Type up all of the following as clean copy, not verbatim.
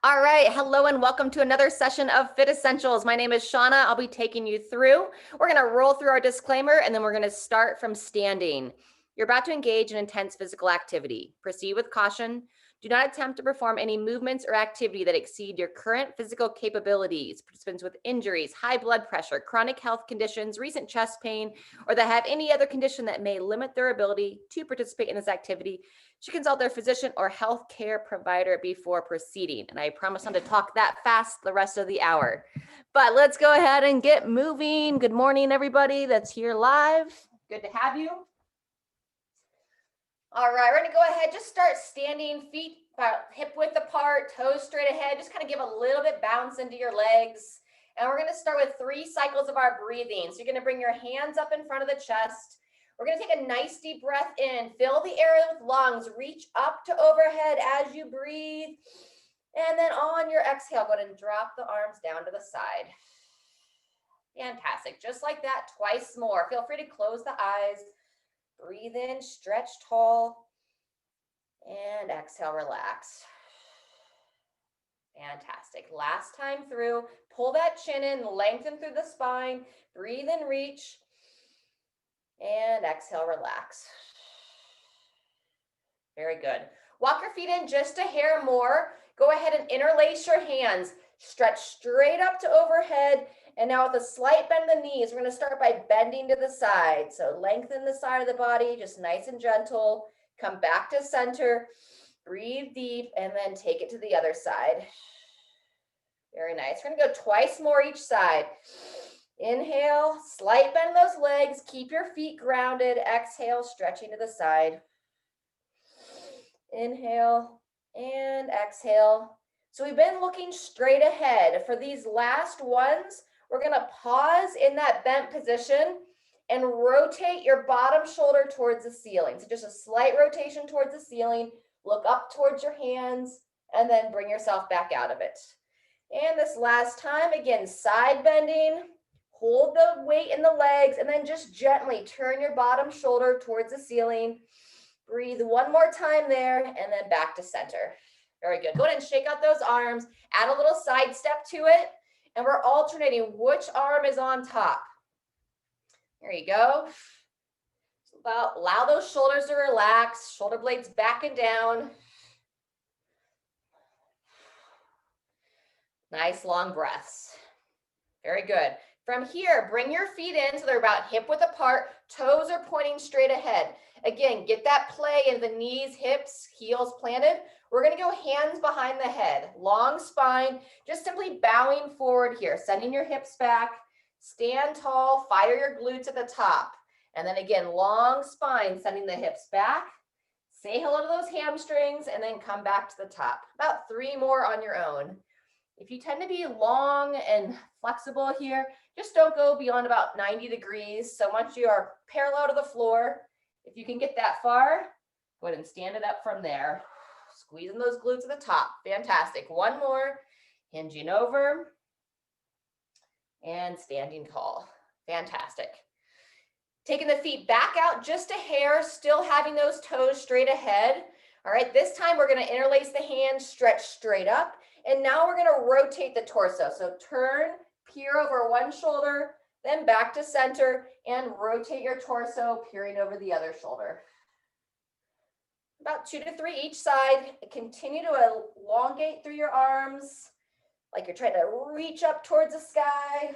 All right, hello and welcome to another session of Fit Essentials. My name is Shauna. I'll be taking you through. We're going to roll through our disclaimer and then we're going to start from standing. You're about to engage in intense physical activity. Proceed with caution. Do not attempt to perform any movements or activity that exceed your current physical capabilities. Participants with injuries, high blood pressure, chronic health conditions, recent chest pain, or that have any other condition that may limit their ability to participate in this activity should consult their physician or health care provider before proceeding. And I promise not to talk that fast the rest of the hour. But let's go ahead and get moving. Good morning, everybody that's here live. Good to have you. All right, we're gonna go ahead, just start standing, feet about hip width apart, toes straight ahead, just kind of give a little bit bounce into your legs. And we're gonna start with 3 cycles of our breathing. So you're gonna bring your hands up in front of the chest. We're gonna take a nice deep breath in, fill the area with lungs, reach up to overhead as you breathe. And then on your exhale, go ahead and drop the arms down to the side. Fantastic, just like that, twice more. Feel free to close the eyes. Breathe in, stretch tall, and exhale, relax. Fantastic. Last time through, pull that chin in, lengthen through the spine, breathe in, reach, and exhale, relax. Very good. Walk your feet in just a hair more. Go ahead and interlace your hands. Stretch straight up to overhead. And now with a slight bend in the knees, we're going to start by bending to the side. So lengthen the side of the body, just nice and gentle. Come back to center. Breathe deep and then take it to the other side. Very nice. We're going to go twice more each side. Inhale, slight bend in those legs. Keep your feet grounded. Exhale, stretching to the side. Inhale and exhale. So we've been looking straight ahead. For these last ones, we're going to pause in that bent position and rotate your bottom shoulder towards the ceiling. So just a slight rotation towards the ceiling. Look up towards your hands and then bring yourself back out of it. And this last time, again, side bending. Hold the weight in the legs and then just gently turn your bottom shoulder towards the ceiling. Breathe one more time there and then back to center. Very good. Go ahead and shake out those arms. Add a little side step to it. And we're alternating which arm is on top. There you go. Allow those shoulders to relax. Shoulder blades back and down. Nice long breaths. Very good. From here, bring your feet in so they're about hip width apart. Toes are pointing straight ahead. Again, get that play in the knees, hips, heels planted. We're going to go hands behind the head, long spine, just simply bowing forward here, sending your hips back, stand tall, fire your glutes at the top. And then again, long spine, sending the hips back. Say hello to those hamstrings and then come back to the top. About 3 more on your own. If you tend to be long and flexible here, just don't go beyond about 90 degrees. So once you are parallel to the floor, if you can get that far, go ahead and stand it up from there. Squeezing those glutes at the top. Fantastic. One more. Hinging over and standing tall. Fantastic. Taking the feet back out just a hair, still having those toes straight ahead. All right, this time we're going to interlace the hands, stretch straight up. And now we're going to rotate the torso. So turn, peer over one shoulder, then back to center and rotate your torso, peering over the other shoulder. About 2 to 3 each side. Continue to elongate through your arms like you're trying to reach up towards the sky.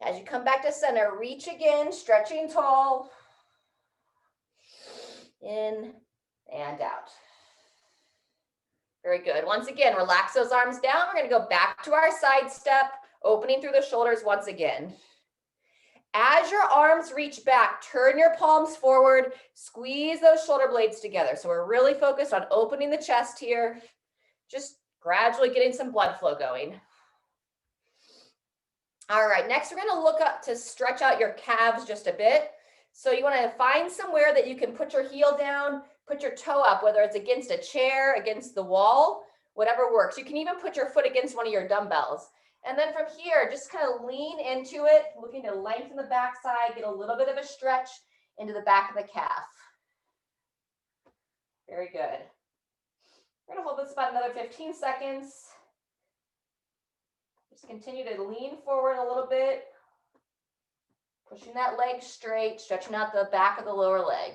As you come back to center, reach again, stretching tall. In and out. Very good. Once again, relax those arms down. We're going to go back to our side step, opening through the shoulders once again. As your arms reach back, turn your palms forward, squeeze those shoulder blades together. So we're really focused on opening the chest here, just gradually getting some blood flow going. All right, next we're going to look up to stretch out your calves just a bit. So you want to find somewhere that you can put your heel down, put your toe up, whether it's against a chair, against the wall, whatever works. You can even put your foot against one of your dumbbells. And then from here, just kind of lean into it, looking to lengthen the backside, get a little bit of a stretch into the back of the calf. Very good. We're going to hold glutes about another 15 seconds. Just continue to lean forward a little bit. Pushing that leg straight, stretching out the back of the lower leg.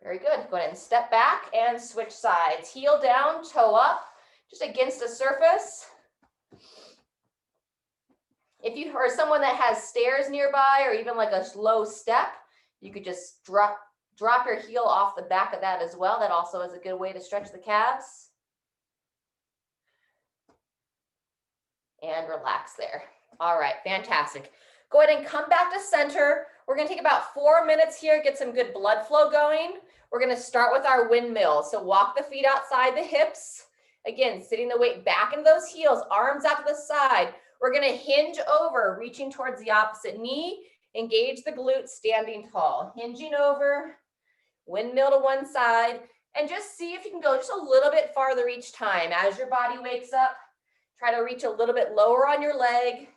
Very good. Go ahead and step back and switch sides. Heel down, toe up, just against the surface. If you are someone that has stairs nearby or even like a low step, you could just drop your heel off the back of that as well. That also is a good way to stretch the calves. And relax there. All right, fantastic. Go ahead and come back to center. We're gonna take about 4 minutes here, get some good blood flow going. We're gonna start with our windmill. So walk the feet outside the hips. Again, sitting the weight back into those heels, arms out to the side. We're gonna hinge over, reaching towards the opposite knee. Engage the glutes, standing tall. Hinging over, windmill to one side, and just see if you can go just a little bit farther each time. As your body wakes up, try to reach a little bit lower on your leg.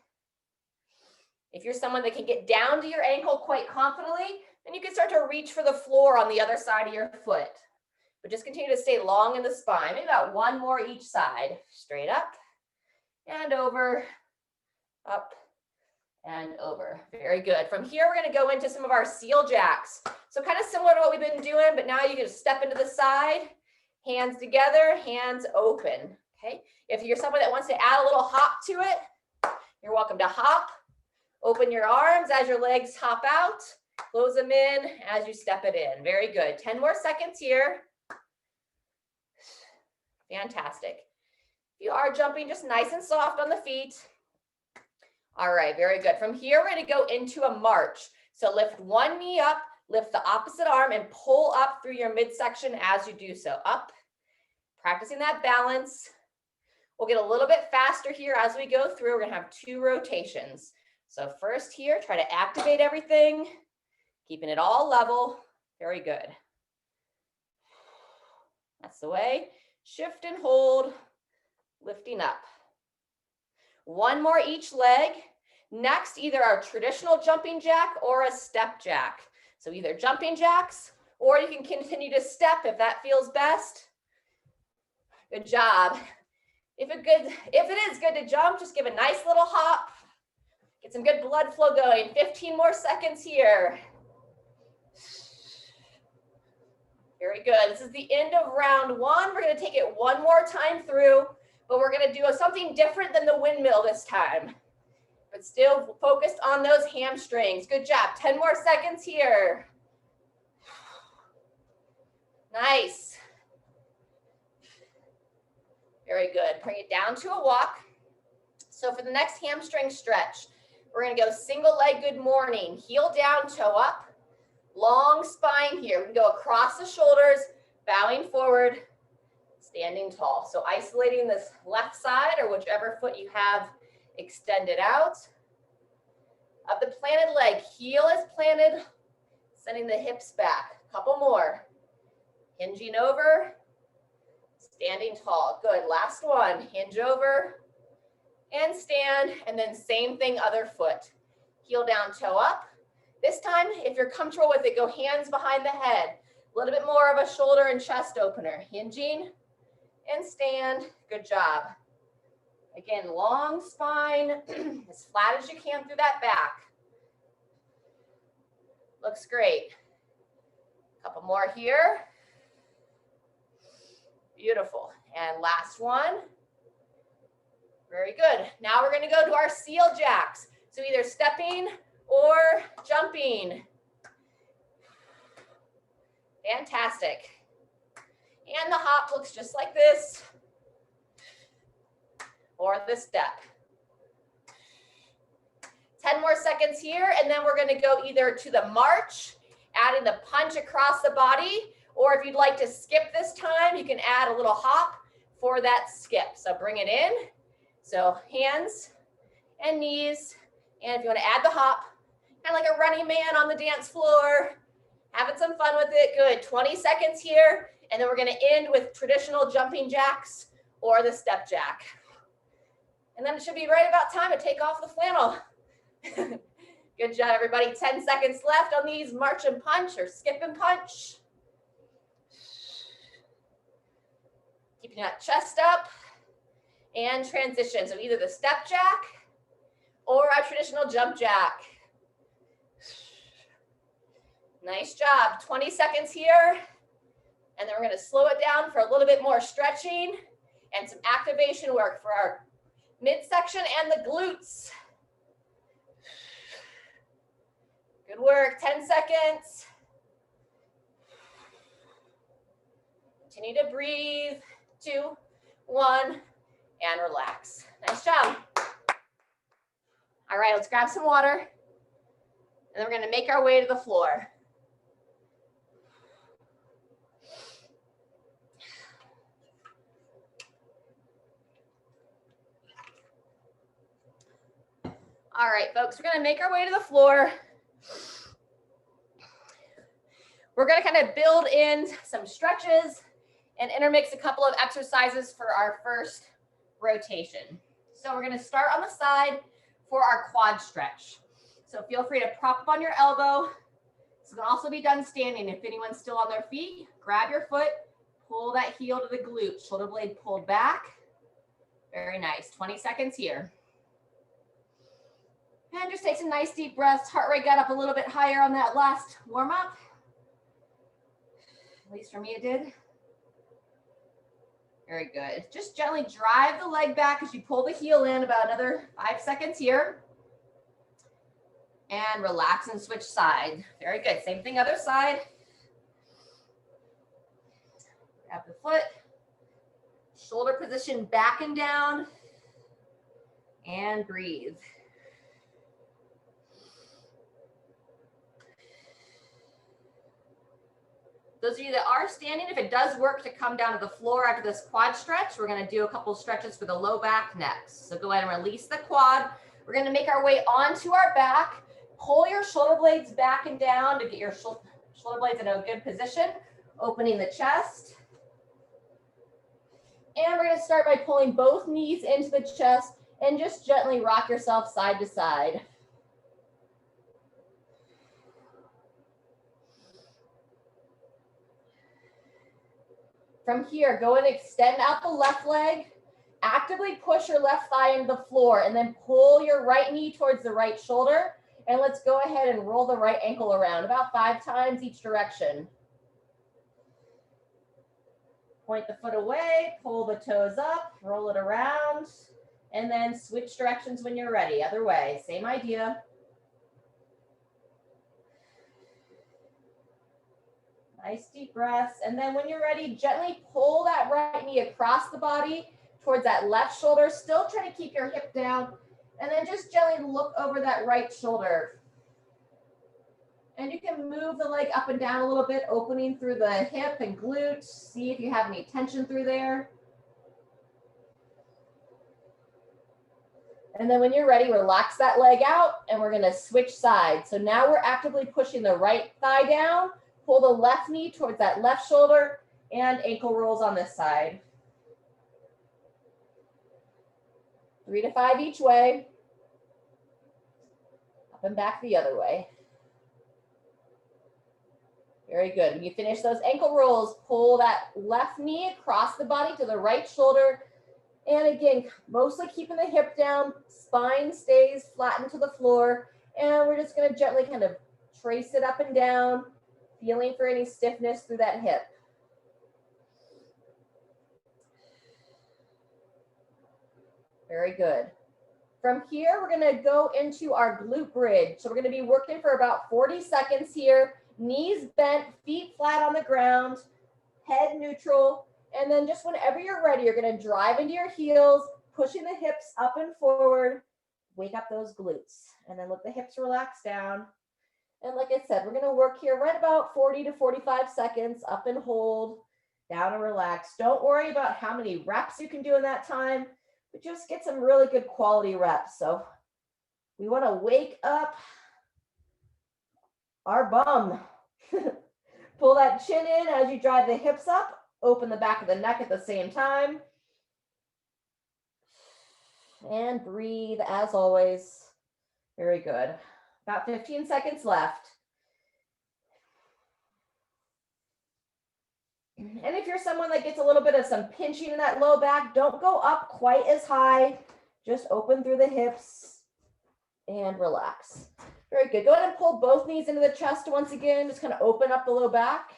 If you're someone that can get down to your ankle quite confidently, then you can start to reach for the floor on the other side of your foot. But just continue to stay long in the spine. Maybe about one more each side. Straight up and over, up and over. Very good. From here, we're going to go into some of our seal jacks. So kind of similar to what we've been doing, but now you can step into the side, hands together, hands open. Okay. If you're someone that wants to add a little hop to it, you're welcome to hop. Open your arms as your legs hop out. Close them in as you step it in. Very good. 10 more seconds here. Fantastic. If you are jumping, just nice and soft on the feet. All right, very good. From here, we're going to go into a march. So lift one knee up, lift the opposite arm, and pull up through your midsection as you do so. Up, practicing that balance. We'll get a little bit faster here as we go through. We're going to have 2 rotations. So first here, try to activate everything, keeping it all level. Very good. That's the way. Shift and hold, lifting up. One more each leg. Next, either our traditional jumping jack or a step jack. So either jumping jacks, or you can continue to step if that feels best. Good job. If it is good to jump, just give a nice little hop. Get some good blood flow going. 15 more seconds here. Very good. This is the end of round 1. We're going to take it one more time through, but we're going to do something different than the windmill this time, but still focused on those hamstrings. Good job. 10 more seconds here. Nice. Very good. Bring it down to a walk. So for the next hamstring stretch, we're going to go single leg good morning, heel down, toe up, long spine here. We can go across the shoulders, bowing forward, standing tall. So isolating this left side or whichever foot you have extended out. Of the planted leg, heel is planted, sending the hips back. Couple more. Hinging over, standing tall. Good. Last one. Hinge over and stand, and then same thing, other foot. Heel down, toe up. This time, if you're comfortable with it, go hands behind the head. A little bit more of a shoulder and chest opener. Hinging and stand. Good job. Again, long spine, as flat as you can through that back. Looks great. Couple more here. Beautiful. And last one. Very good. Now we're going to go to our seal jacks. So either stepping or jumping. Fantastic. And the hop looks just like this. Or the step. 10 more seconds here, and then we're going to go either to the march, adding the punch across the body, or if you'd like to skip this time, you can add a little hop for that skip. So bring it in. So hands and knees, and if you want to add the hop, kind of like a running man on the dance floor, having some fun with it. Good. 20 seconds here, and then we're going to end with traditional jumping jacks or the step jack. And then it should be right about time to take off the flannel. Good job, everybody. 10 seconds left on these march and punch or skip and punch. Keeping that chest up and transition. So either the step jack or a traditional jump jack. Nice job. 20 seconds here. And then we're going to slow it down for a little bit more stretching and some activation work for our midsection and the glutes. Good work. 10 seconds. Continue to breathe. 2, 1, and relax. Nice job. All right, let's grab some water. And then we're going to make our way to the floor. All right, folks, we're going to make our way to the floor. We're going to kind of build in some stretches and intermix a couple of exercises for our first rotation. So we're going to start on the side for our quad stretch. So feel free to prop up on your elbow. This can also be done standing. If anyone's still on their feet, grab your foot, pull that heel to the glute, shoulder blade pulled back. Very nice. 20 seconds here. And just take some nice deep breaths. Heart rate got up a little bit higher on that last warm up. At least for me it did. Very good. Just gently drive the leg back as you pull the heel in, about another 5 seconds here. And relax and switch side. Very good. Same thing, other side. Grab the foot. Shoulder position back and down. And breathe. Those of you that are standing, if it does work to come down to the floor after this quad stretch, we're going to do a couple stretches for the low back next. So go ahead and release the quad. We're going to make our way onto our back. Pull your shoulder blades back and down to get your shoulder blades in a good position, opening the chest. And we're going to start by pulling both knees into the chest and just gently rock yourself side to side. From here, go and extend out the left leg. Actively push your left thigh into the floor and then pull your right knee towards the right shoulder. And let's go ahead and roll the right ankle around about 5 times each direction. Point the foot away, pull the toes up, roll it around, and then switch directions when you're ready. Other way, same idea. Nice deep breaths. And then when you're ready, gently pull that right knee across the body towards that left shoulder. Still try to keep your hip down. And then just gently look over that right shoulder. And you can move the leg up and down a little bit, opening through the hip and glute. See if you have any tension through there. And then when you're ready, relax that leg out and we're going to switch sides. So now we're actively pushing the right thigh down. Pull the left knee towards that left shoulder and ankle rolls on this side. 3 to 5 each way. Up and back the other way. Very good. When you finish those ankle rolls, pull that left knee across the body to the right shoulder. And again, mostly keeping the hip down, spine stays flattened to the floor. And we're just going to gently kind of trace it up and down, feeling for any stiffness through that hip. Very good. From here, we're going to go into our glute bridge. So we're going to be working for about 40 seconds here. Knees bent, feet flat on the ground, head neutral. And then just whenever you're ready, you're going to drive into your heels, pushing the hips up and forward. Wake up those glutes. And then let the hips relax down. And like I said, we're going to work here right about 40 to 45 seconds, up and hold, down and relax. Don't worry about how many reps you can do in that time, but just get some really good quality reps. So we want to wake up our bum. Pull that chin in as you drive the hips up, open the back of the neck at the same time. And breathe as always. Very good. About 15 seconds left. And if you're someone that gets a little bit of some pinching in that low back, don't go up quite as high. Just open through the hips and relax. Very good. Go ahead and pull both knees into the chest once again. Just kind of open up the low back.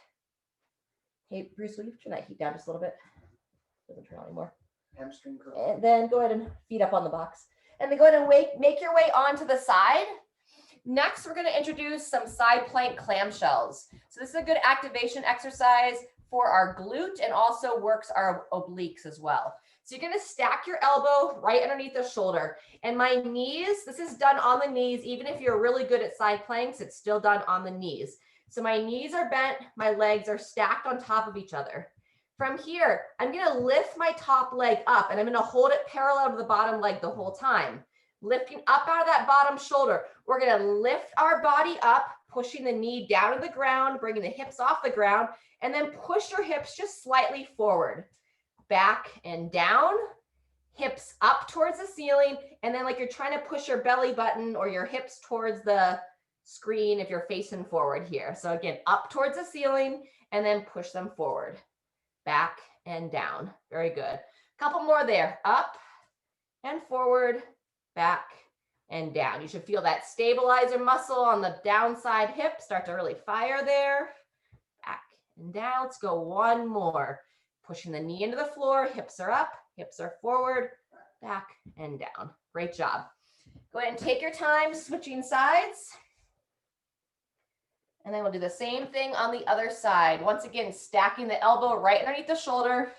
Hey, Bruce, will you turn that heat down just a little bit? Doesn't turn on anymore. Hamstring curl. And then go ahead and feet up on the box. And then go ahead and make your way onto the side. Next, we're going to introduce some side plank clamshells. So this is a good activation exercise for our glute and also works our obliques as well. So you're going to stack your elbow right underneath the shoulder. And my knees, this is done on the knees. Even if you're really good at side planks, it's still done on the knees. So my knees are bent, my legs are stacked on top of each other. From here, I'm going to lift my top leg up and I'm going to hold it parallel to the bottom leg the whole time. Lifting up out of that bottom shoulder. We're going to lift our body up, pushing the knee down to the ground, bringing the hips off the ground, and then push your hips just slightly forward. Back and down, hips up towards the ceiling, and then like you're trying to push your belly button or your hips towards the screen if you're facing forward here. So again, up towards the ceiling, and then push them forward. Back and down. Very good. A couple more there. Up and forward. Back and down. You should feel that stabilizer muscle on the downside hip start to really fire there. Back and down. Let's go one more. Pushing the knee into the floor. Hips are up. Hips are forward. Back and down. Great job. Go ahead and take your time switching sides. And then we'll do the same thing on the other side. Once again, stacking the elbow right underneath the shoulder.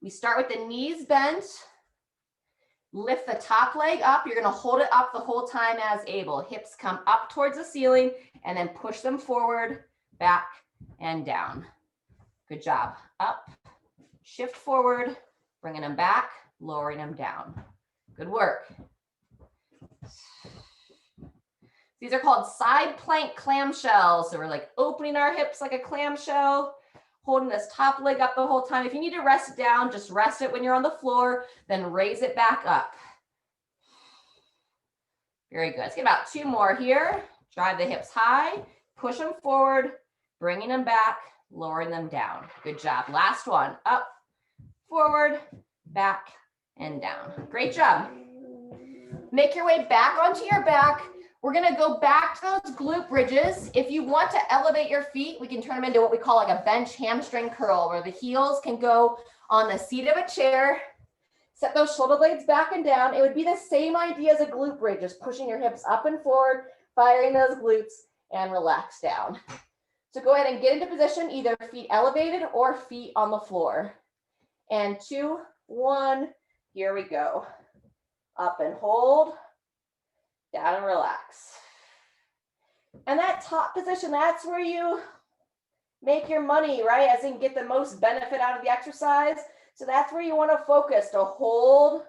We start with the knees bent. Lift the top leg up. You're going to hold it up the whole time as able. Hips come up towards the ceiling and then push them forward, back, and down. Good job. Up, shift forward, bringing them back, lowering them down. Good work. These are called side plank clamshells. So we're like opening our hips like a clamshell, holding this top leg up the whole time. If you need to rest it down, just rest it when you're on the floor, then raise it back up. Very good. Let's get about two more here. Drive the hips high, push them forward, bringing them back, lowering them down. Good job. Last one. Up, forward, back, and down. Great job. Make your way back onto your back. We're going to go back to those glute bridges. If you want to elevate your feet, we can turn them into what we call like a bench hamstring curl, where the heels can go on the seat of a chair. Set those shoulder blades back and down. It would be the same idea as a glute bridge, just pushing your hips up and forward, firing those glutes, and relax down. So go ahead and get into position, either feet elevated or feet on the floor. And 2, 1, here we go. Up and hold. Down and relax. And that top position, that's where you make your money, right? As in get the most benefit out of the exercise. So that's where you want to focus, to hold,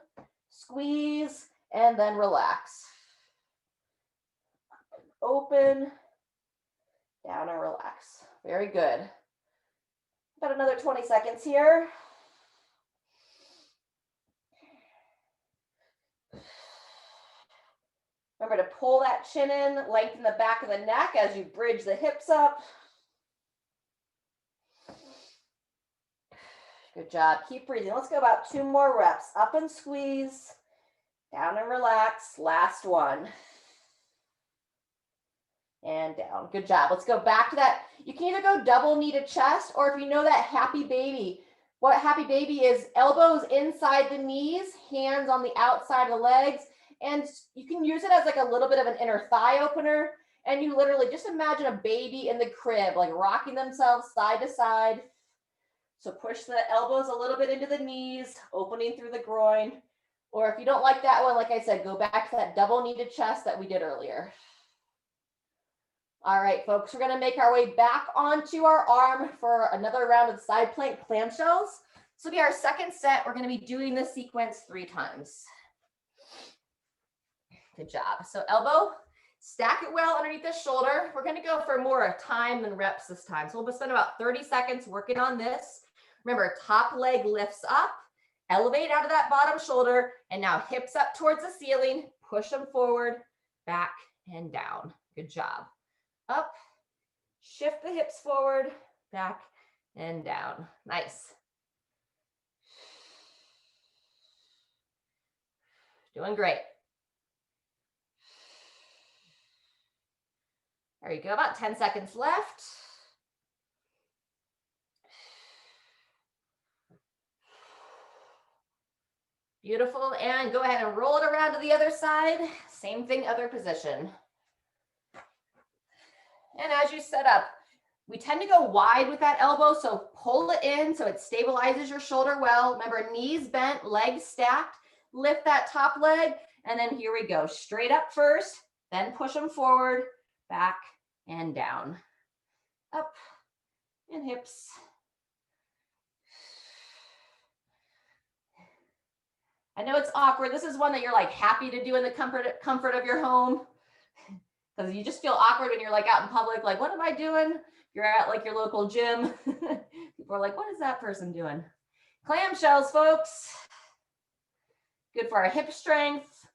squeeze, and then relax. Open, down and relax. Very good. About another 20 seconds here. Remember to pull that chin in, lengthen the back of the neck as you bridge the hips up. Good job. Keep breathing. Let's go about 2 more reps. Up and squeeze, down and relax. Last one. And down. Good job. Let's go back to that. You can either go double knee to chest, or if you know that happy baby, what happy baby is, elbows inside the knees, hands on the outside of the legs. And you can use it as like a little bit of an inner thigh opener. And you literally just imagine a baby in the crib, like rocking themselves side to side. So push the elbows a little bit into the knees, opening through the groin. Or if you don't like that one, like I said, go back to that double knee to chest that we did earlier. All right, folks, we're going to make our way back onto our arm for another round of side plank clamshells. This will be our second set. We're going to be doing this sequence 3 times. Good job. So elbow, stack it well underneath the shoulder. We're going to go for more time than reps this time. So we'll spend about 30 seconds working on this. Remember, top leg lifts up, elevate out of that bottom shoulder, and now hips up towards the ceiling. Push them forward, back, and down. Good job. Up, shift the hips forward, back, and down. Nice. Doing great. There you go, about 10 seconds left. Beautiful, and go ahead and roll it around to the other side. Same thing, other position. And as you set up, we tend to go wide with that elbow, so pull it in so it stabilizes your shoulder well. Remember, knees bent, legs stacked. Lift that top leg, and then here we go. Straight up first, then push them forward, back, and down. Up, and hips. I know it's awkward. This is one that you're like happy to do in the comfort of your home, because you just feel awkward when you're like out in public, like, what am I doing? You're at like your local gym. People are like, what is that person doing? Clamshells, folks. Good for our hip strength,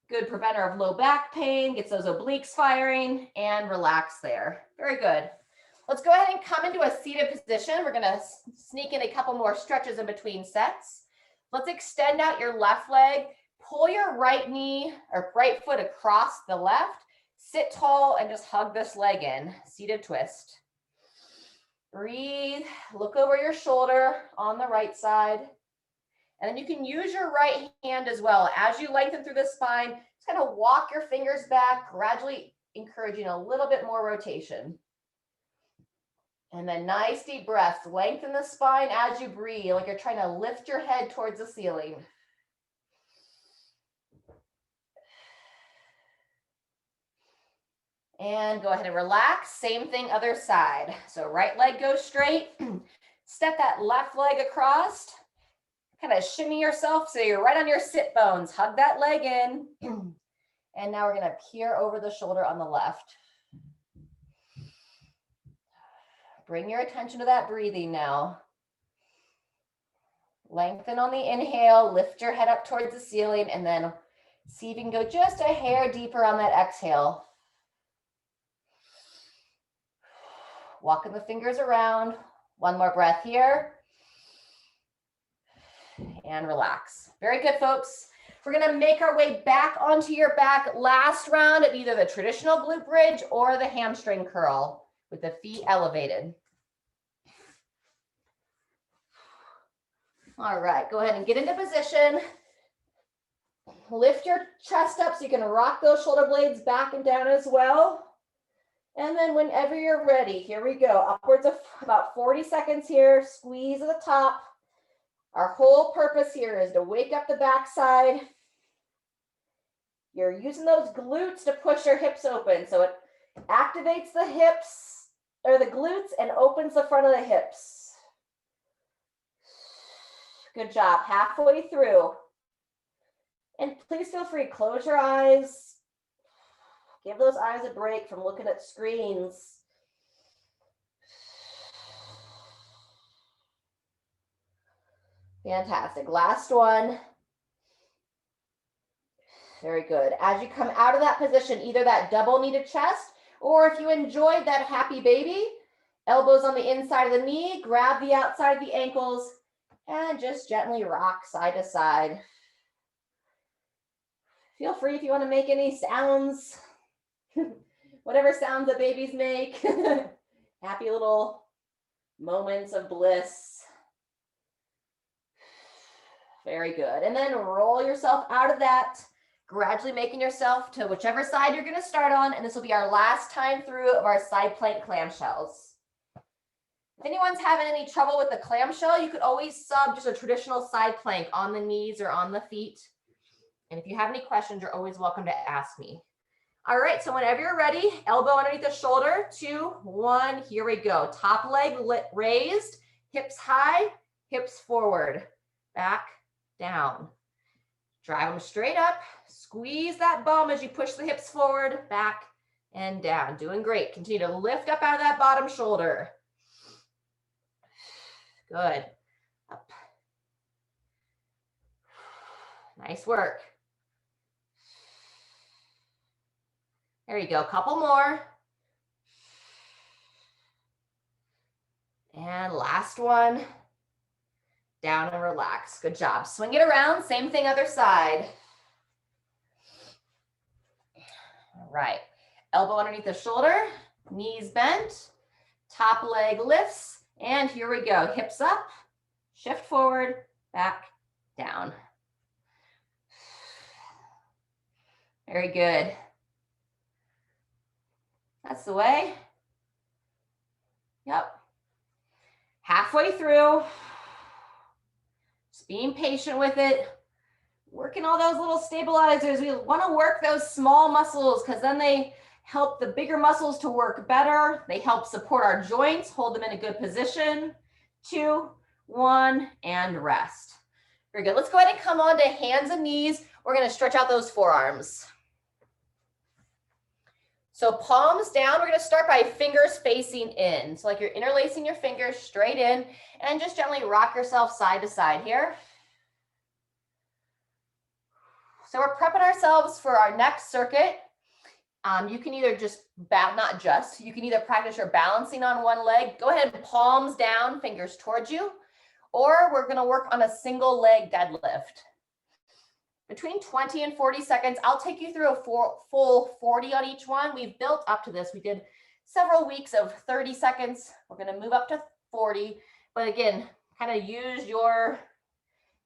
good preventer of low back pain, gets those obliques firing, and relax there. Very good. Let's go ahead and come into a seated position. We're gonna sneak in a couple more stretches in between sets. Let's extend out your left leg, pull your right knee or right foot across the left, sit tall and just hug this leg in, seated twist. Breathe, look over your shoulder on the right side. And then you can use your right hand as well. As you lengthen through the spine, just kind of walk your fingers back, gradually encouraging a little bit more rotation. And then nice deep breaths. Lengthen the spine as you breathe, like you're trying to lift your head towards the ceiling. And go ahead and relax. Same thing, other side. So right leg goes straight. Step that left leg across. Kind of shimmy yourself so you're right on your sit bones. Hug that leg in. And now we're going to peer over the shoulder on the left. Bring your attention to that breathing now. Lengthen on the inhale, lift your head up towards the ceiling, and then see if you can go just a hair deeper on that exhale. Walking the fingers around. One more breath here. And relax. Very good, folks. We're going to make our way back onto your back. Last round of either the traditional glute bridge or the hamstring curl with the feet elevated. All right, go ahead and get into position. Lift your chest up so you can rock those shoulder blades back and down as well. And then whenever you're ready, here we go. Upwards of about 40 seconds here. Squeeze at the top. Our whole purpose here is to wake up the backside. You're using those glutes to push your hips open. So it activates the hips or the glutes and opens the front of the hips. Good job. Halfway through. And please feel free, close your eyes. Give those eyes a break from looking at screens. Fantastic. Last one. Very good. As you come out of that position, either that double kneaded chest, or if you enjoyed that happy baby, elbows on the inside of the knee, grab the outside of the ankles, and just gently rock side to side. Feel free if you want to make any sounds, whatever sounds that babies make. Happy little moments of bliss. Very good. And then roll yourself out of that, gradually making yourself to whichever side you're going to start on. And this will be our last time through of our side plank clamshells. If anyone's having any trouble with the clamshell, you could always sub just a traditional side plank on the knees or on the feet. And if you have any questions, you're always welcome to ask me. All right, so whenever you're ready, elbow underneath the shoulder, 2, 1, here we go. Top leg raised, hips high, hips forward, back, down. Drive them straight up, squeeze that bum as you push the hips forward, back, and down. Doing great. Continue to lift up out of that bottom shoulder. Good. Up. Nice work. There you go. Couple more. And last one. Down and relax. Good job. Swing it around. Same thing, other side. All right. Elbow underneath the shoulder, knees bent, top leg lifts, and here we go. Hips up, shift forward, back, down. Very good. That's the way. Yep. Halfway through. Just being patient with it. Working all those little stabilizers. We want to work those small muscles because then they help the bigger muscles to work better. They help support our joints, hold them in a good position. 2, 1, and rest. Very good. Let's go ahead and come on to hands and knees. We're going to stretch out those forearms. So palms down, we're going to start by fingers facing in. So like you're interlacing your fingers straight in and just gently rock yourself side to side here. So we're prepping ourselves for our next circuit. You can either you can either practice your balancing on one leg. Go ahead and palms down, fingers towards you, or we're going to work on a single leg deadlift. Between 20 and 40 seconds, I'll take you through a full 40 on each one. We've built up to this. We did several weeks of 30 seconds. We're going to move up to 40. But again, kind of use your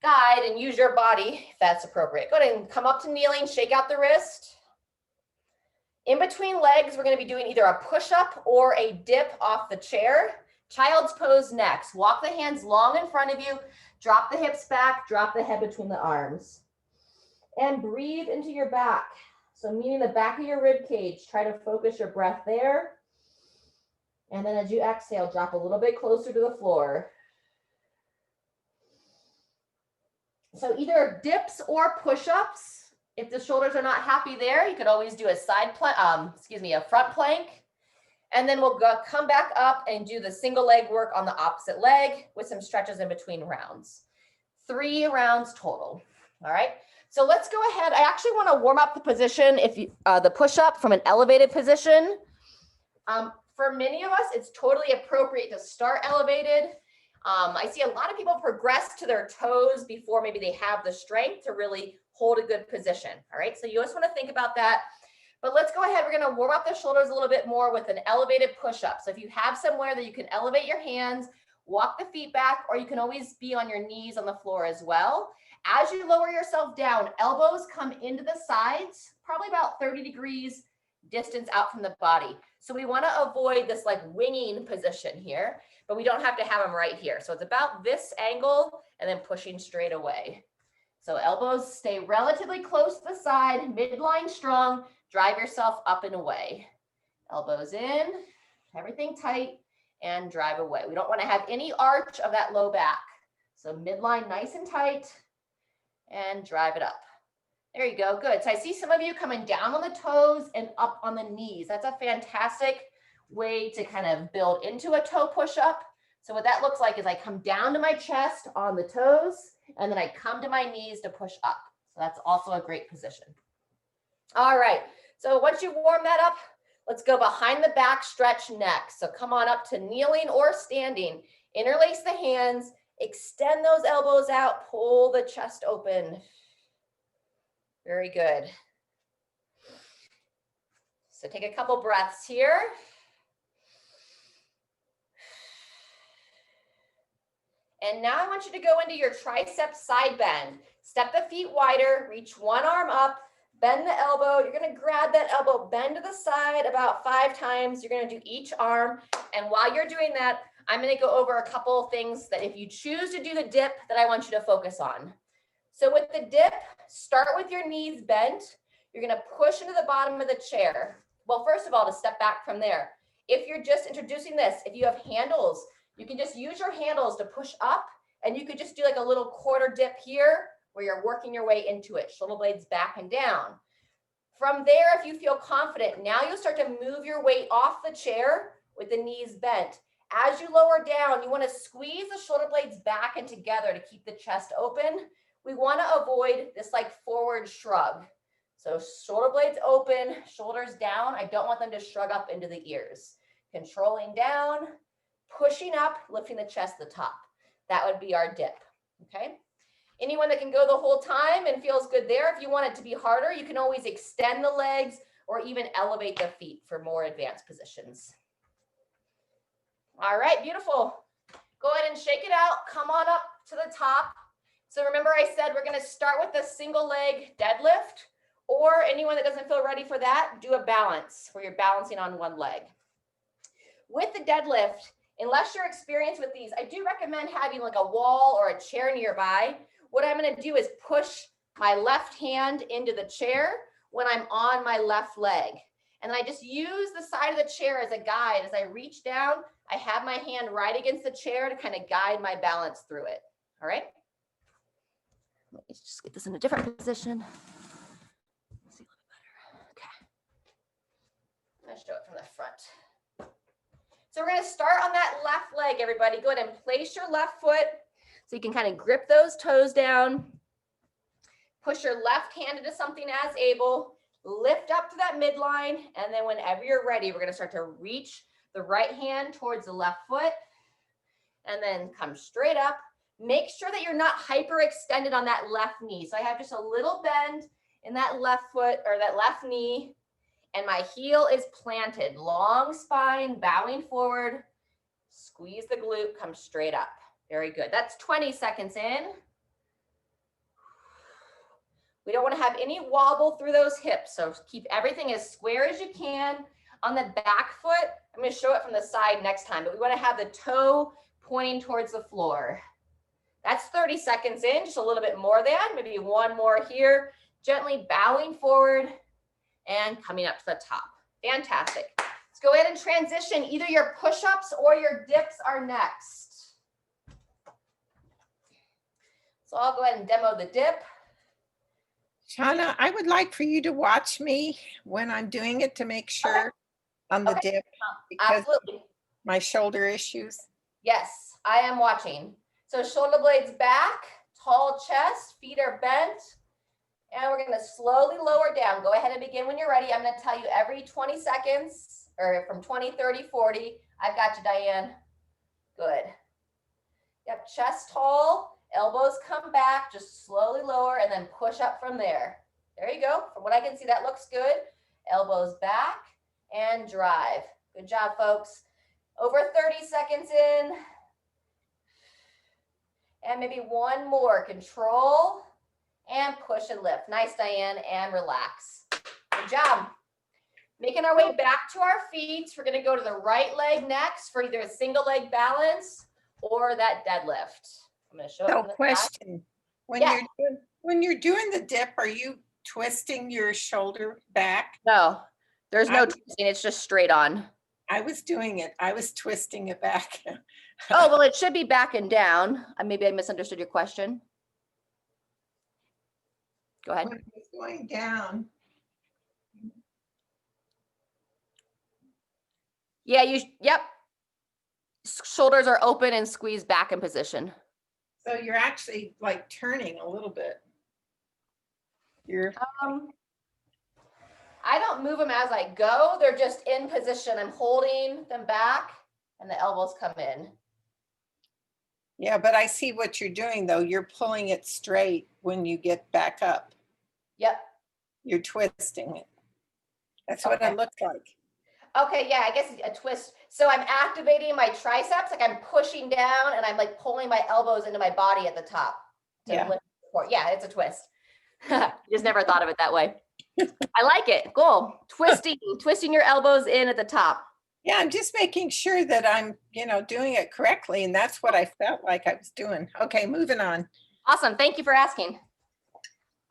guide and use your body if that's appropriate. Go ahead and come up to kneeling, shake out the wrist. In between legs, we're going to be doing either a push-up or a dip off the chair. Child's pose next. Walk the hands long in front of you. Drop the hips back. Drop the head between the arms. And breathe into your back. So meaning the back of your rib cage. Try to focus your breath there. And then as you exhale, drop a little bit closer to the floor. So either dips or push-ups. If the shoulders are not happy there, you could always do a a front plank. And then we'll come back up and do the single leg work on the opposite leg with some stretches in between rounds. 3 rounds total. All right. So let's go ahead. I actually want to warm up the position, the push-up from an elevated position. For many of us, it's totally appropriate to start elevated. I see a lot of people progress to their toes before maybe they have the strength to really hold a good position. All right, so you just want to think about that. But let's go ahead. We're going to warm up the shoulders a little bit more with an elevated push-up. So if you have somewhere that you can elevate your hands, walk the feet back, or you can always be on your knees on the floor as well. As you lower yourself down, elbows come into the sides, probably about 30 degrees distance out from the body. So we want to avoid this like winging position here, but we don't have to have them right here. So it's about this angle and then pushing straight away. So elbows stay relatively close to the side, midline strong, drive yourself up and away. Elbows in, everything tight, and drive away. We don't want to have any arch of that low back. So midline nice and tight, and drive it up. There you go, good. So I see some of you coming down on the toes and up on the knees. That's a fantastic way to kind of build into a toe push-up. So what that looks like is I come down to my chest on the toes, and then I come to my knees to push up. So that's also a great position. All right, so once you warm that up, let's go behind the back, stretch next. So come on up to kneeling or standing. Interlace the hands, extend those elbows out, pull the chest open. Very good. So take a couple breaths here. And now I want you to go into your tricep side bend. Step the feet wider, reach one arm up, bend the elbow. You're going to grab that elbow, bend to the side about 5 times. You're going to do each arm. And while you're doing that, I'm going to go over a couple of things that if you choose to do the dip that I want you to focus on. So with the dip, start with your knees bent. You're going to push into the bottom of the chair. Well, first of all, to step back from there. If you're just introducing this, if you have handles, you can just use your handles to push up, and you could just do like a little quarter dip here where you're working your way into it. Shoulder blades back and down. From there, if you feel confident, now you'll start to move your weight off the chair with the knees bent. As you lower down, you want to squeeze the shoulder blades back and together to keep the chest open. We want to avoid this like forward shrug. So shoulder blades open, shoulders down. I don't want them to shrug up into the ears. Controlling down, pushing up, lifting the chest to the top. That would be our dip, okay? Anyone that can go the whole time and feels good there, if you want it to be harder, you can always extend the legs or even elevate the feet for more advanced positions. All right, beautiful. Go ahead and shake it out. Come on up to the top. So remember I said we're going to start with a single leg deadlift, or anyone that doesn't feel ready for that, do a balance where you're balancing on one leg. With the deadlift, unless you're experienced with these, I do recommend having like a wall or a chair nearby. What I'm going to do is push my left hand into the chair when I'm on my left leg. And then I just use the side of the chair as a guide. As I reach down, I have my hand right against the chair to kind of guide my balance through it. All right. Let me just get this in a different position. Let's see a little better. Okay. Let's show it from the front. So we're going to start on that left leg, everybody. Go ahead and place your left foot so you can kind of grip those toes down. Push your left hand into something as able. Lift up to that midline. And then whenever you're ready, we're going to start to reach the right hand towards the left foot. And then come straight up. Make sure that you're not hyperextended on that left knee. So I have just a little bend in that left foot or that left knee. And my heel is planted. Long spine, bowing forward. Squeeze the glute, come straight up. Very good. That's 20 seconds in. We don't want to have any wobble through those hips. So keep everything as square as you can. On the back foot, I'm going to show it from the side next time, but we want to have the toe pointing towards the floor. That's 30 seconds in, just a little bit more than, maybe one more here. Gently bowing forward and coming up to the top. Fantastic. Let's go ahead and transition. Either your push-ups or your dips are next. So I'll go ahead and demo the dip. Shauna, I would like for you to watch me when I'm doing it to make sure on the dip, because absolutely. My shoulder issues. Yes, I am watching. So shoulder blades back, tall chest, feet are bent, and we're going to slowly lower down. Go ahead and begin when you're ready. I'm going to tell you every 20 seconds, or from 20, 30, 40. I've got you, Diane. Good. Yep, chest tall, elbows come back, just slowly lower, and then push up from there. There you go. From what I can see, that looks good. Elbows back and drive. Good job, folks. Over 30 seconds in. And maybe one more. Control and push and lift. Nice, Diane, and relax. Good job. Making our way back to our feet. We're going to go to the right leg next for either a single leg balance or that deadlift. I'm going to show it. So from the question, when you're doing the dip, are you twisting your shoulder back? No, there's no twisting. It's just straight on. I was doing it. I was twisting it back. Oh, well, it should be back and down. Maybe I misunderstood your question. Go ahead. When it's going down. Yeah, yep. Shoulders are open and squeezed back in position. So you're actually like turning a little bit. I don't move them as I go. They're just in position. I'm holding them back and the elbows come in. Yeah, but I see what you're doing though. You're pulling it straight when you get back up. Yep. You're twisting it. That's what it looks like. Okay, yeah, I guess a twist. So I'm activating my triceps, like I'm pushing down and I'm like pulling my elbows into my body at the top. Yeah. Yeah, it's a twist. Just never thought of it that way. I like it. Cool. Twisting your elbows in at the top. Yeah, I'm just making sure that I'm, doing it correctly. And that's what I felt like I was doing. Okay, moving on. Awesome. Thank you for asking.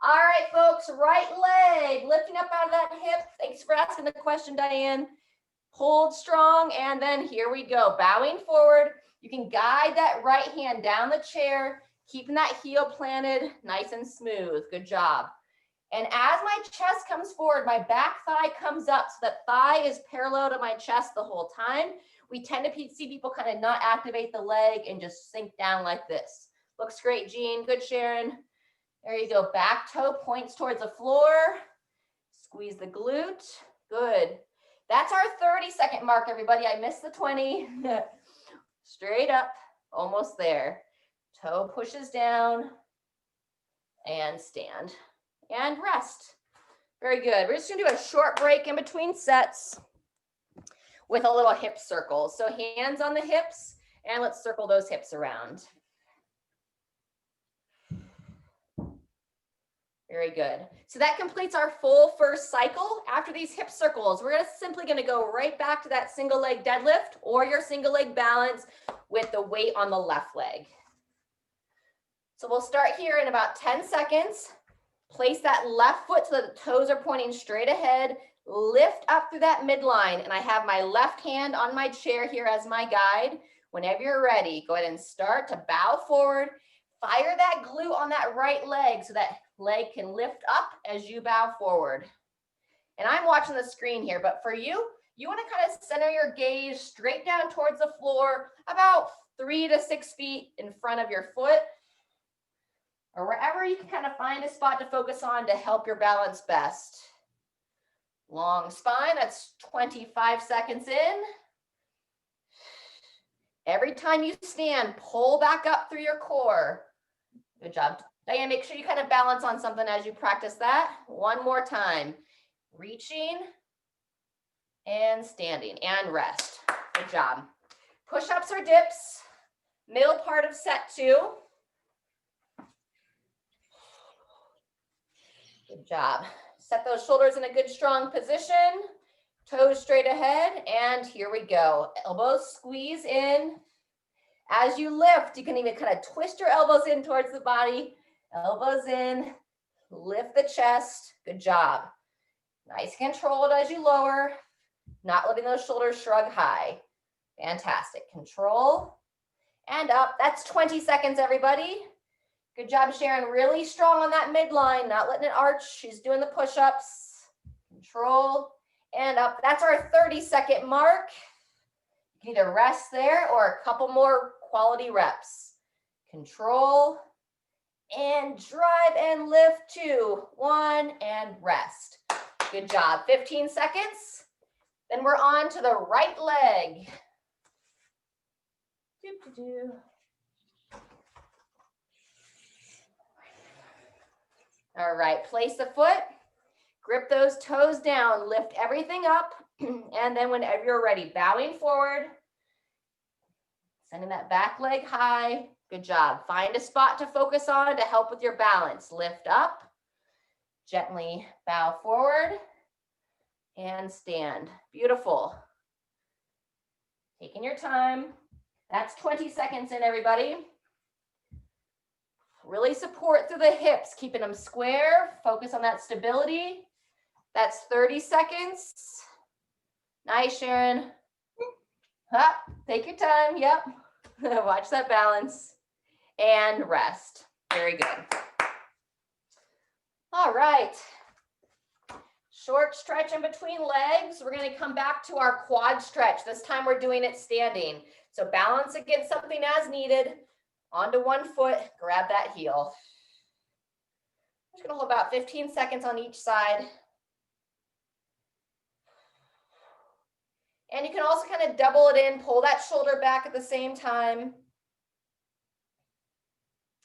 All right, folks, right leg, lifting up out of that hip. Thanks for asking the question, Diane. Hold strong, and then here we go. Bowing forward. You can guide that right hand down the chair, keeping that heel planted nice and smooth. Good job. And as my chest comes forward, my back thigh comes up so that thigh is parallel to my chest the whole time. We tend to see people kind of not activate the leg and just sink down like this. Looks great, Jean. Good, Sharon. There you go. Back toe points towards the floor. Squeeze the glute. Good. That's our 30-second mark, everybody. I missed the 20. straight up, almost there. Toe pushes down and stand and rest. Very good. We're just gonna do a short break in between sets with a little hip circle. So hands on the hips, and let's circle those hips around. Very good. So that completes our full first cycle. After these hip circles, we're simply going to go right back to that single leg deadlift or your single leg balance with the weight on the left leg. So we'll start here in about 10 seconds. Place that left foot so the toes are pointing straight ahead. Lift up through that midline, and I have my left hand on my chair here as my guide. Whenever you're ready, go ahead and start to bow forward. Fire that glute on that right leg so that leg can lift up as you bow forward. And I'm watching the screen here, but for you, you want to kind of center your gaze straight down towards the floor, about 3 to 6 feet in front of your foot, or wherever you can kind of find a spot to focus on to help your balance best. Long spine, that's 25 seconds in. Every time you stand, pull back up through your core. Good job. Diane, make sure you kind of balance on something as you practice that. One more time. Reaching and standing and rest. Good job. Push-ups or dips. Middle part of set 2. Good job. Set those shoulders in a good strong position. Toes straight ahead, and here we go. Elbows squeeze in. As you lift, you can even kind of twist your elbows in towards the body. Elbows in, lift the chest. Good job. Nice controlled as you lower, not letting those shoulders shrug high. Fantastic. Control and up. That's 20 seconds, everybody. Good job, Sharon. Really strong on that midline, not letting it arch. She's doing the push-ups. Control and up. That's our 30-second mark. You can either rest there or a couple more quality reps. Control and drive and lift. 2, 1, and rest. Good job. 15 seconds. Then we're on to the right leg. All right, place the foot, grip those toes down, lift everything up, and then whenever you're ready, bowing forward, sending that back leg high. Good job. Find a spot to focus on to help with your balance. Lift up, gently bow forward, and stand. Beautiful. Taking your time. That's 20 seconds in, everybody. Really support through the hips, keeping them square. Focus on that stability. That's 30 seconds. Nice, Sharon. Take your time. Yep. Watch that balance. And rest. Very good. All right. Short stretch in between legs. We're going to come back to our quad stretch. This time we're doing it standing. So balance against something as needed. Onto one foot, grab that heel. I'm just going to hold about 15 seconds on each side. And you can also kind of double it in, pull that shoulder back at the same time.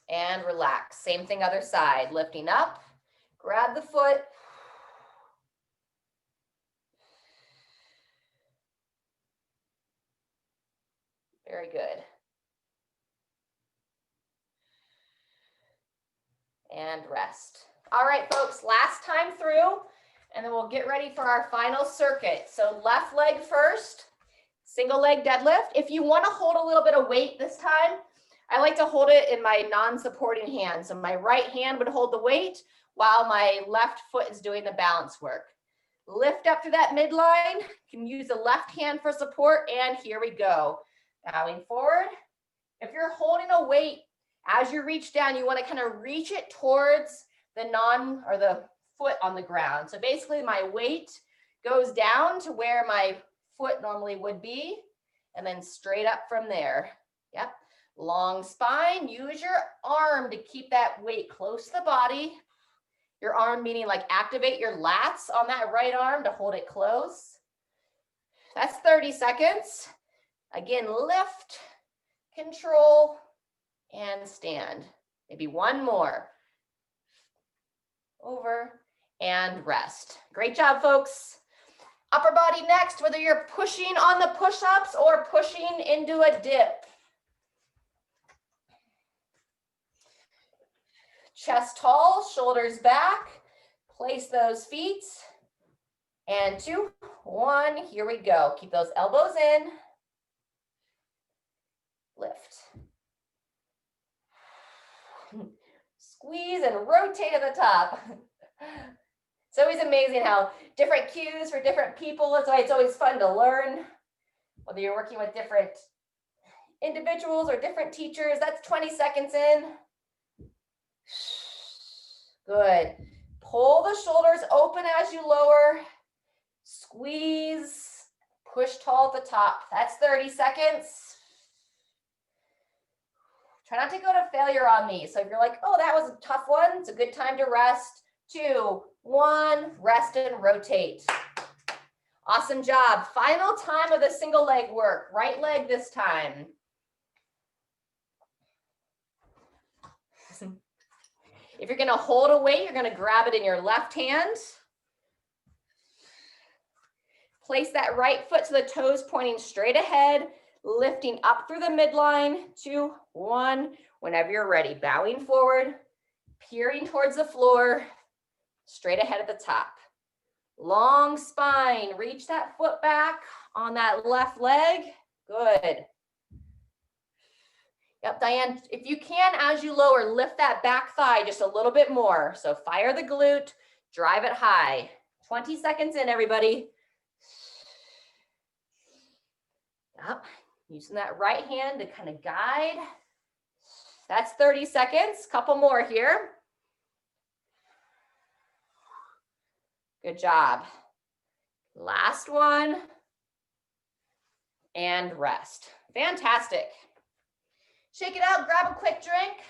And relax. Same thing other side. Lifting up, grab the foot. Very good. And rest. All right, folks, last time through, and then we'll get ready for our final circuit. So left leg first, single leg deadlift. If you want to hold a little bit of weight this time, I like to hold it in my non-supporting hand. So my right hand would hold the weight while my left foot is doing the balance work. Lift up to that midline. You can use the left hand for support, and here we go. Bowing forward. If you're holding a weight, as you reach down, you want to kind of reach it towards the foot on the ground. So basically my weight goes down to where my foot normally would be, and then straight up from there. Yep. Long spine. Use your arm to keep that weight close to the body. Your arm meaning like activate your lats on that right arm to hold it close. That's 30 seconds. Again, lift control, and stand. Maybe one more. Over and rest. Great job, folks. Upper body next, whether you're pushing on the push-ups or pushing into a dip. Chest tall, shoulders back. Place those feet. And 2, 1, here we go. Keep those elbows in. Lift. Squeeze and rotate at the top. It's always amazing how different cues for different people. That's why it's always fun to learn. Whether you're working with different individuals or different teachers, that's 20 seconds in. Good. Pull the shoulders open as you lower. Squeeze. Push tall at the top. That's 30 seconds. Try not to go to failure on these. So if you're like, oh, that was a tough one, it's a good time to rest. 2, 1, rest and rotate. Awesome job. Final time of the single leg work. Right leg this time. If you're going to hold a weight, you're going to grab it in your left hand. Place that right foot to the toes pointing straight ahead, lifting up through the midline. 2, 1, whenever you're ready. Bowing forward, peering towards the floor, straight ahead at the top. Long spine, reach that foot back on that left leg. Good. Yep, Diane, if you can, as you lower, lift that back thigh just a little bit more. So fire the glute, drive it high. 20 seconds in, everybody. Yep, using that right hand to kind of guide. That's 30 seconds, couple more here. Good job. Last one. And rest. Fantastic. Shake it out, grab a quick drink.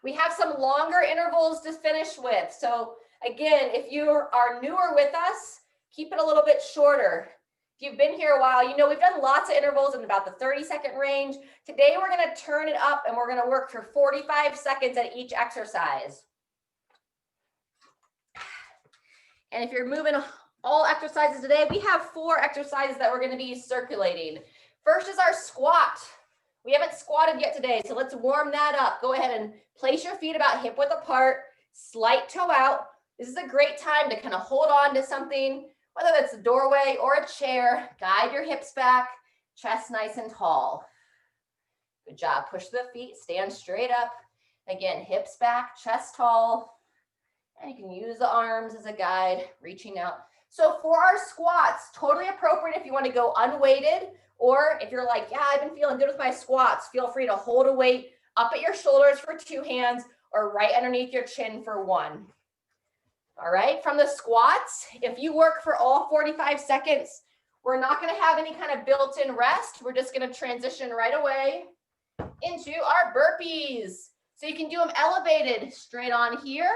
We have some longer intervals to finish with. So again, if you are newer with us, keep it a little bit shorter. If you've been here a while, you know we've done lots of intervals in about the 30-second range. Today we're going to turn it up and we're going to work for 45 seconds at each exercise. And if you're moving all exercises today, we have 4 exercises that we're going to be circulating. First is our squat. We haven't squatted yet today, so let's warm that up. Go ahead and place your feet about hip width apart, slight toe out. This is a great time to kind of hold on to something, whether that's a doorway or a chair. Guide your hips back, chest nice and tall. Good job. Push the feet, stand straight up. Again, hips back, chest tall. And you can use the arms as a guide, reaching out. So for our squats, totally appropriate if you want to go unweighted, or if you're like, yeah, I've been feeling good with my squats, feel free to hold a weight up at your shoulders for 2 hands or right underneath your chin for 1. All right, from the squats, if you work for all 45 seconds, we're not going to have any kind of built-in rest. We're just going to transition right away into our burpees. So you can do them elevated, straight on here.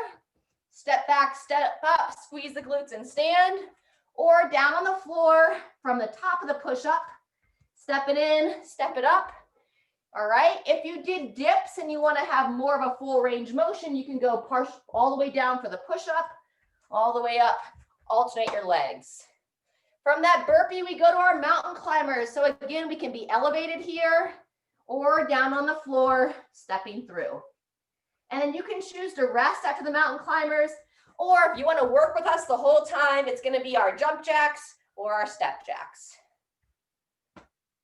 Step back, step up, squeeze the glutes and stand, or down on the floor from the top of the push-up. Step it in, step it up. All right, if you did dips and you want to have more of a full range motion, you can go all the way down for the push-up, all the way up, alternate your legs. From that burpee, we go to our mountain climbers. So again, we can be elevated here or down on the floor, stepping through. And then you can choose to rest after the mountain climbers, or if you want to work with us the whole time, it's going to be our jump jacks or our step jacks.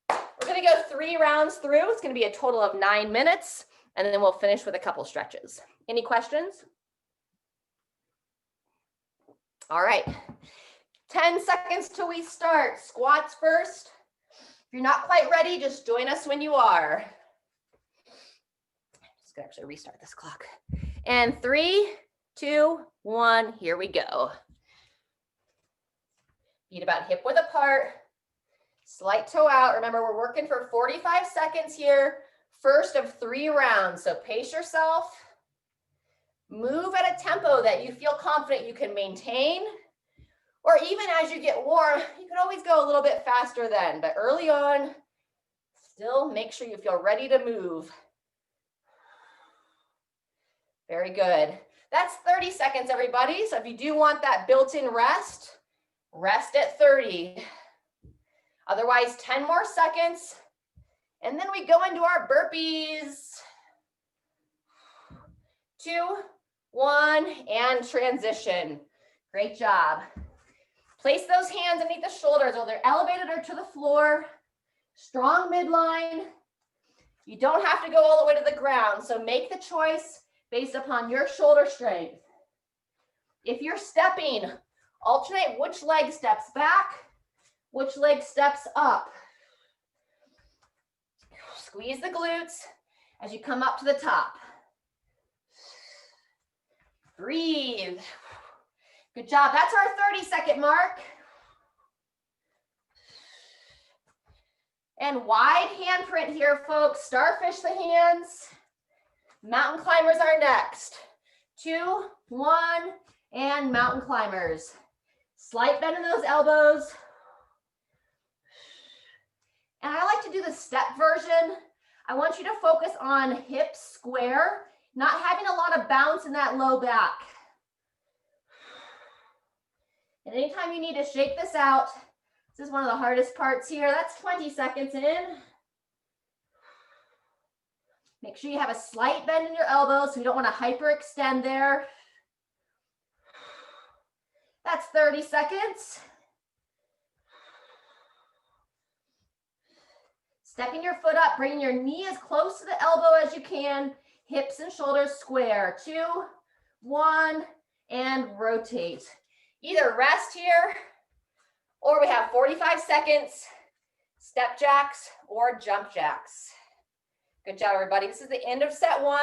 We're going to go 3 rounds through. It's going to be a total of 9 minutes, and then we'll finish with a couple stretches. Any questions? All right. 10 seconds till we start. Squats first. If you're not quite ready, just join us when you are. Just gonna actually restart this clock. And 3, 2, 1, here we go. Feet about hip width apart. Slight toe out. Remember, we're working for 45 seconds here. First of 3 rounds. So pace yourself. Move at a tempo that you feel confident you can maintain. Or even as you get warm, you can always go a little bit faster then. But early on, Still make sure you feel ready to move. Very good. That's 30 seconds, everybody. So if you do want that built-in rest, rest at 30. Otherwise, 10 more seconds. And then we go into our burpees. 2, 1, and transition. Great job. Place those hands underneath the shoulders, whether they're elevated or to the floor. Strong midline. You don't have to go all the way to the ground, so make the choice based upon your shoulder strength. If you're stepping, alternate which leg steps back, which leg steps up. Squeeze the glutes as you come up to the top. Breathe. Good job. That's our 30-second mark. And wide handprint here, folks. Starfish the hands. Mountain climbers are next. 2, 1, and mountain climbers. Slight bend in those elbows. And I like to do the step version. I want you to focus on hips square, not having a lot of bounce in that low back. And anytime you need to shake this out, this is one of the hardest parts here. That's 20 seconds in. Make sure you have a slight bend in your elbows so you don't want to hyperextend there. That's 30 seconds. Stepping your foot up, bringing your knee as close to the elbow as you can. Hips and shoulders square. 2, 1, and rotate. Either rest here, or we have 45 seconds, step jacks or jump jacks. Good job, everybody. This is the end of set 1.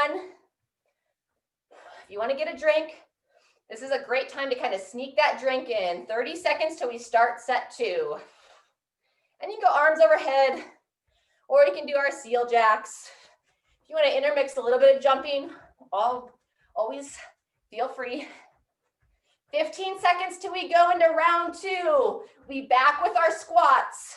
If you want to get a drink, this is a great time to kind of sneak that drink in. 30 seconds till we start set 2. And you can go arms overhead, or you can do our seal jacks. If you want to intermix a little bit of jumping, always feel free. 15 seconds till we go into round 2. We back with our squats.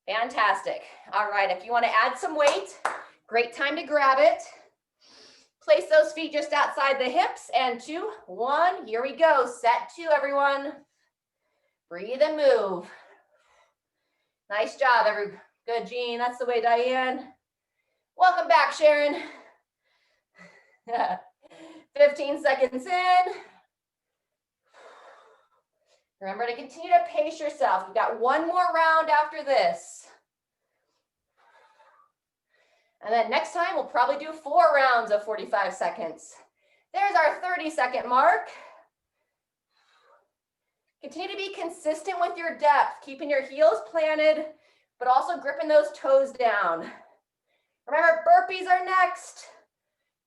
Fantastic. All right, if you want to add some weight, great time to grab it. Place those feet just outside the hips, and 2, 1, here we go. Set 2, everyone. Breathe and move. Nice job, good, Jean. That's the way, Diane. Welcome back, Sharon. 15 seconds in. Remember to continue to pace yourself. We've got one more round after this. And then next time, we'll probably do 4 rounds of 45 seconds. There's our 30-second mark. Continue to be consistent with your depth, keeping your heels planted, but also gripping those toes down. Remember, burpees are next.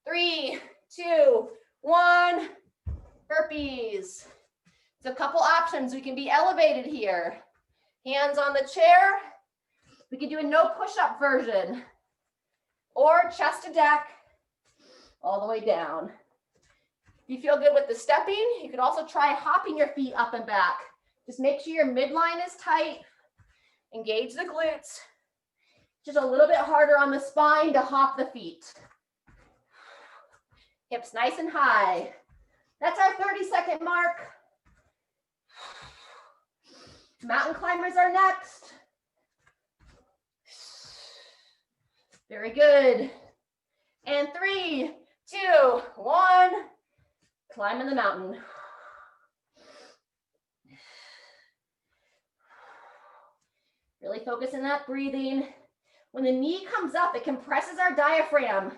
3, 2, 1, burpees. So a couple options. We can be elevated here. Hands on the chair. We can do a no push-up version. Or chest to deck, all the way down. If you feel good with the stepping, you can also try hopping your feet up and back. Just make sure your midline is tight. Engage the glutes. Just a little bit harder on the spine to hop the feet. Hips nice and high. That's our 30-second mark. Mountain climbers are next. Very good. And 3, 2, 1. Climbing the mountain. Really focus on that breathing. When the knee comes up, it compresses our diaphragm.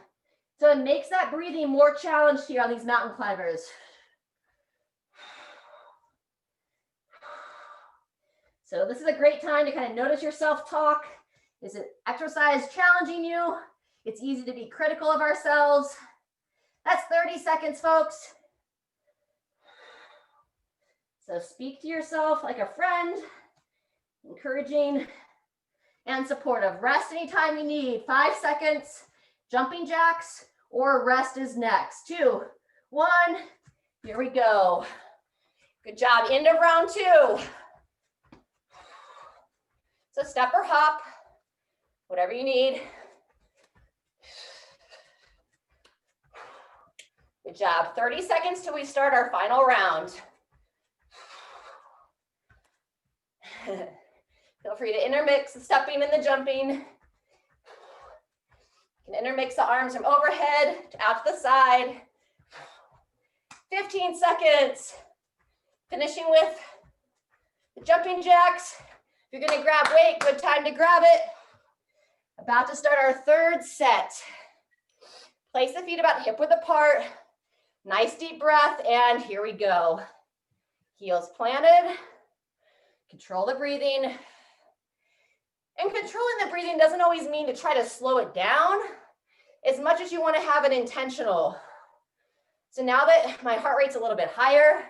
So it makes that breathing more challenged here on these mountain climbers. So this is a great time to kind of notice your self-talk. Is it exercise challenging you? It's easy to be critical of ourselves. That's 30 seconds, folks. So speak to yourself like a friend, encouraging and supportive. Rest anytime you need. 5 seconds, jumping jacks, or rest is next. 2, 1, here we go. Good job. End of round 2. So step or hop, whatever you need. Good job. 30 seconds till we start our final round. Feel free to intermix the stepping and the jumping. You can intermix the arms from overhead to out to the side. 15 seconds. Finishing with the jumping jacks. If you're gonna grab weight, good time to grab it. About to start our third set. Place the feet about hip width apart. Nice deep breath, and here we go. Heels planted. Control the breathing. And controlling the breathing doesn't always mean to try to slow it down as much as you want to have it intentional. So now that my heart rate's a little bit higher,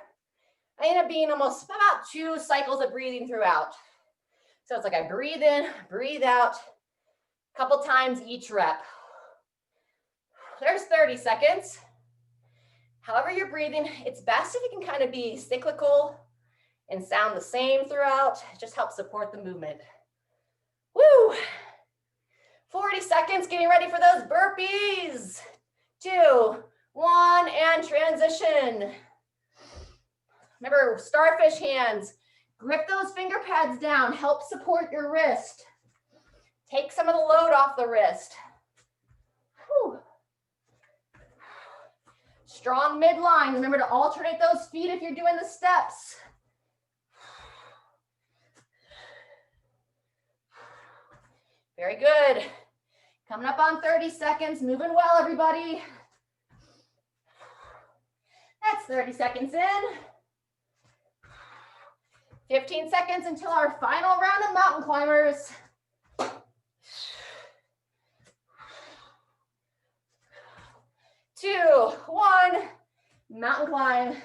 I end up being almost about 2 cycles of breathing throughout. So it's like I breathe in, breathe out, a couple times each rep. There's 30 seconds. However you're breathing, it's best if you can kind of be cyclical and sound the same throughout. It just helps support the movement. Woo! 40 seconds, getting ready for those burpees. 2, 1, and transition. Remember, starfish hands. Grip those finger pads down. Help support your wrist. Take some of the load off the wrist. Whew. Strong midline. Remember to alternate those feet if you're doing the steps. Very good. Coming up on 30 seconds. Moving well, everybody. That's 30 seconds in. 15 seconds until our final round of mountain climbers. 2, 1, mountain climb.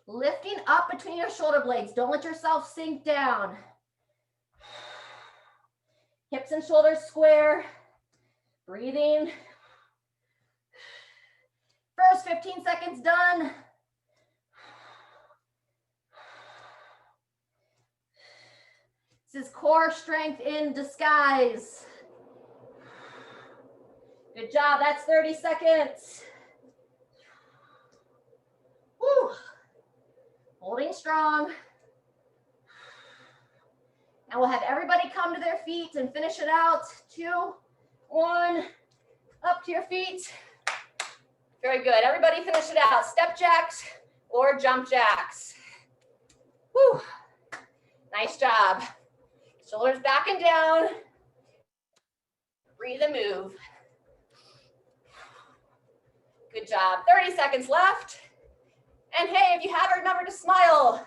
Lifting up between your shoulder blades. Don't let yourself sink down. Hips and shoulders square. Breathing. First 15 seconds done. This is core strength in disguise. Good job, that's 30 seconds. Woo. Holding strong. And we'll have everybody come to their feet and finish it out. 2, 1, up to your feet. Very good, everybody finish it out. Step jacks or jump jacks. Woo. Nice job. Shoulders back and down. Breathe and move. Good job. 30 seconds left. And hey, if you have a number to smile,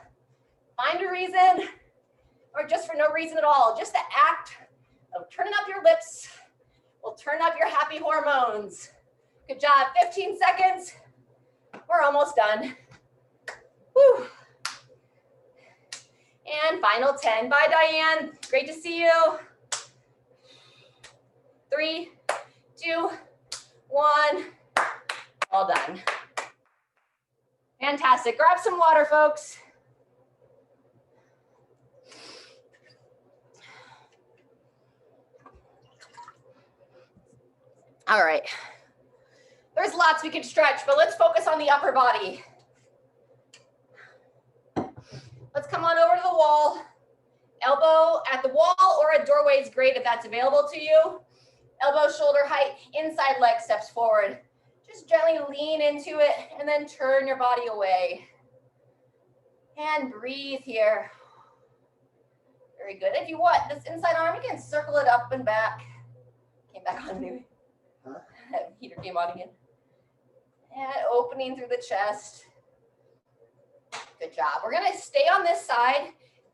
find a reason, or just for no reason at all, just the act of turning up your lips will turn up your happy hormones. Good job. 15 seconds. We're almost done. Whew. And final 10. Bye, Diane. Great to see you. 3, 2, 1. All done. Fantastic. Grab some water, folks. All right. There's lots we could stretch, but let's focus on the upper body. Let's come on over to the wall. Elbow at the wall or a doorway is great if that's available to you. Elbow shoulder height, inside leg steps forward. Just gently lean into it and then turn your body away. And breathe here. Very good. If you want this inside arm, you can circle it up and back. Came back on maybe. Huh? Heater came on again. And opening through the chest. Good job. We're going to stay on this side.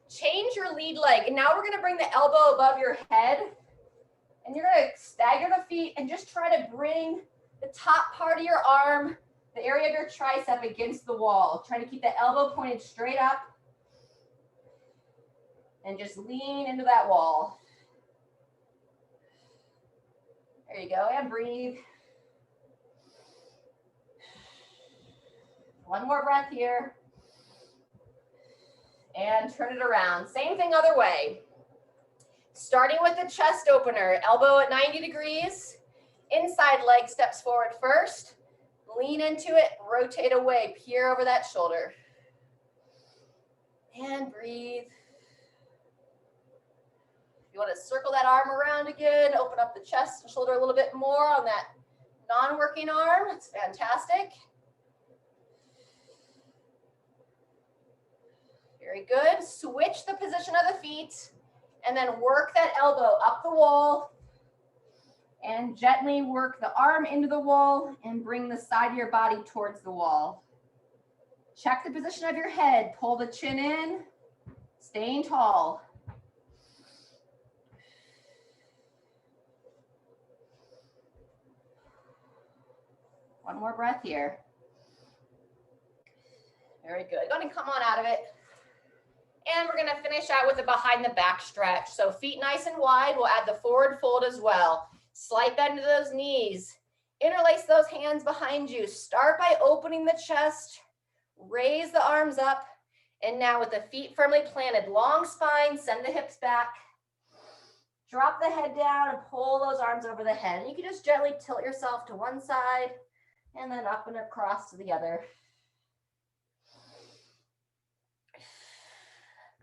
Change your lead leg. And now we're going to bring the elbow above your head. And you're going to stagger the feet and just try to bring the top part of your arm, the area of your tricep against the wall. Try to keep the elbow pointed straight up. And just lean into that wall. There you go. And breathe. One more breath here. And turn it around. Same thing other way. Starting with the chest opener, elbow at 90 degrees. Inside leg steps forward first. Lean into it, rotate away, peer over that shoulder. And breathe. If you want to circle that arm around again, open up the chest and shoulder a little bit more on that non-working arm. It's fantastic. Very good. Switch the position of the feet and then work that elbow up the wall and gently work the arm into the wall and bring the side of your body towards the wall. Check the position of your head. Pull the chin in, staying tall. One more breath here. Very good. Go ahead and come on out of it. And we're going to finish out with a behind the back stretch. So feet nice and wide. We'll add the forward fold as well. Slide that into those knees. Interlace those hands behind you. Start by opening the chest. Raise the arms up. And now with the feet firmly planted, long spine, send the hips back. Drop the head down and pull those arms over the head. And you can just gently tilt yourself to one side and then up and across to the other.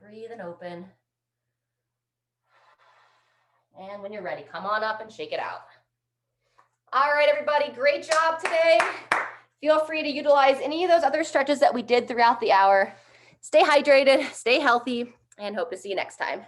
Breathe and open. And when you're ready, come on up and shake it out. All right, everybody, great job today. Feel free to utilize any of those other stretches that we did throughout the hour. Stay hydrated, stay healthy, and hope to see you next time.